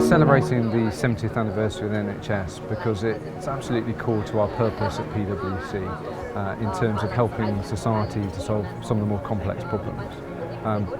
celebrating the 70th anniversary of the NHS because it's absolutely core to our purpose at PwC in terms of helping society to solve some of the more complex problems.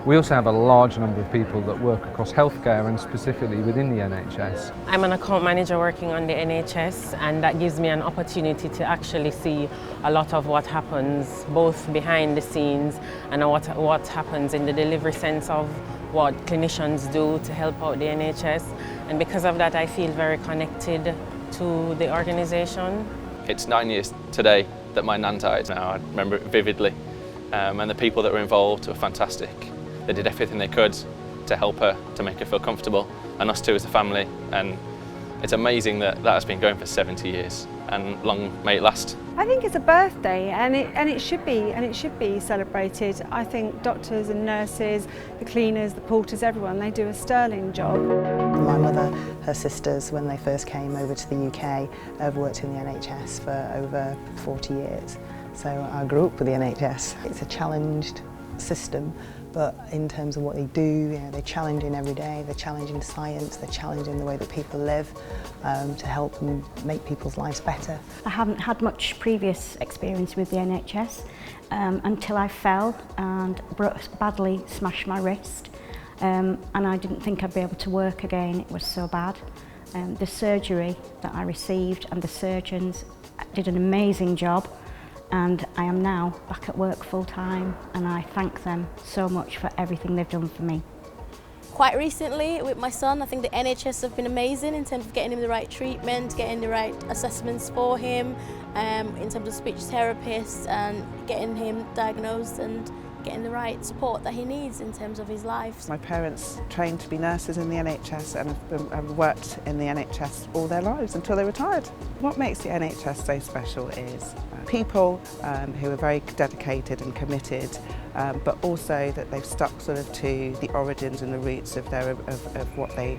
We also have a large number of people that work across healthcare and specifically within the NHS. I'm an account manager working on the NHS, and that gives me an opportunity to actually see a lot of what happens both behind the scenes and what happens in the delivery sense of what clinicians do to help out the NHS. And because of that, I feel very connected to the organisation. It's 9 years today that my nan died now. I remember it vividly. And the people that were involved were fantastic. They did everything they could to help her, to make her feel comfortable, and us too as a family. And it's amazing that that has been going for 70 years, and long may it last. I think it's a birthday, and it should be celebrated. I think doctors and nurses, the cleaners, the porters, everyone, they do a sterling job. My mother, her sisters, when they first came over to the UK, have worked in the NHS for over 40 years. So I grew up with the NHS. It's a challenged system, but in terms of what they do, they're challenging every day, they're challenging science, they're challenging the way that people live to help them make people's lives better. I haven't had much previous experience with the NHS until I fell and badly smashed my wrist, and I didn't think I'd be able to work again. It was so bad. The surgery that I received and the surgeons did an amazing job. And I am now back at work full time, and I thank them so much for everything they've done for me. Quite recently with my son, I think the NHS have been amazing in terms of getting him the right treatment, getting the right assessments for him, in terms of speech therapists and getting him diagnosed and getting the right support that he needs in terms of his life. My parents trained to be nurses in the NHS and have worked in the NHS all their lives until they retired. What makes the NHS so special is people who are very dedicated and committed, but also that they've stuck sort of to the origins and the roots of what they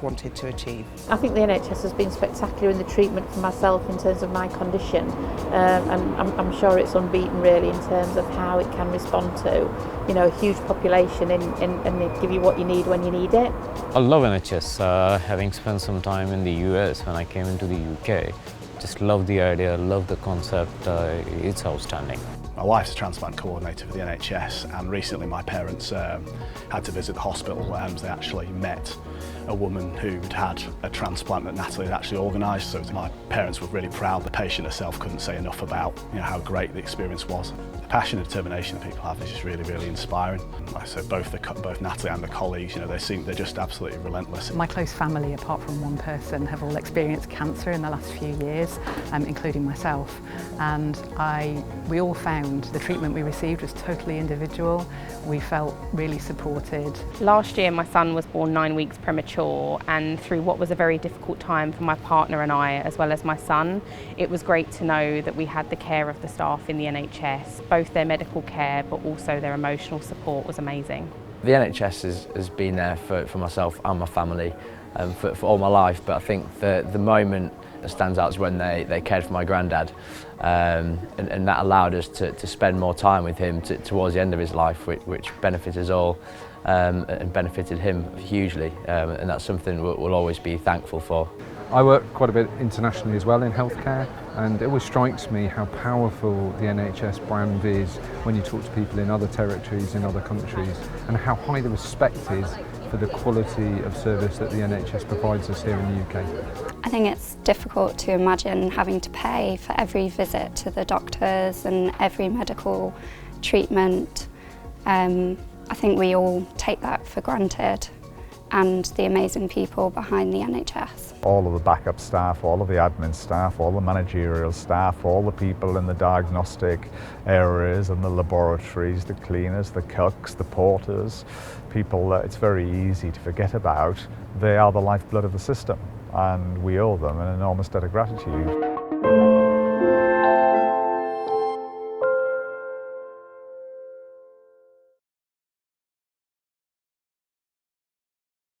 wanted to achieve. I think the NHS has been spectacular in the treatment for myself in terms of my condition, and I'm sure it's unbeaten really in terms of how it can respond to a huge population and they give you what you need when you need it. I love NHS, having spent some time in the US when I came into the UK. Just love the idea, love the concept, it's outstanding. My wife's a transplant coordinator for the NHS, and recently my parents had to visit the hospital and they actually met a woman who'd had a transplant that Natalie had actually organised. So my parents were really proud. The patient herself couldn't say enough about how great the experience was. The passion and determination that people have is just really, really inspiring. Like I said, both Natalie and the colleagues, they're just absolutely relentless. My close family, apart from one person, have all experienced cancer in the last few years, including myself. And we all found the treatment we received was totally individual. We felt really supported. Last year my son was born 9 weeks premature, and through what was a very difficult time for my partner and I, as well as my son, it was great to know that we had the care of the staff in the NHS. Both their medical care but also their emotional support was amazing. The NHS has been there for myself and my family for all my life, but I think the moment that stands out is when they cared for my granddad, and that allowed us to spend more time with him towards the end of his life, which benefited us all and benefited him hugely, and that's something we'll always be thankful for. I work quite a bit internationally as well in healthcare, and it always strikes me how powerful the NHS brand is when you talk to people in other territories, in other countries, and how high the respect is for the quality of service that the NHS provides us here in the UK. I think it's difficult to imagine having to pay for every visit to the doctors and every medical treatment. I think we all take that for granted, and the amazing people behind the NHS. All of the backup staff, all of the admin staff, all the managerial staff, all the people in the diagnostic areas and the laboratories, the cleaners, the cooks, the porters, people that it's very easy to forget about. They are the lifeblood of the system, and we owe them an enormous debt of gratitude.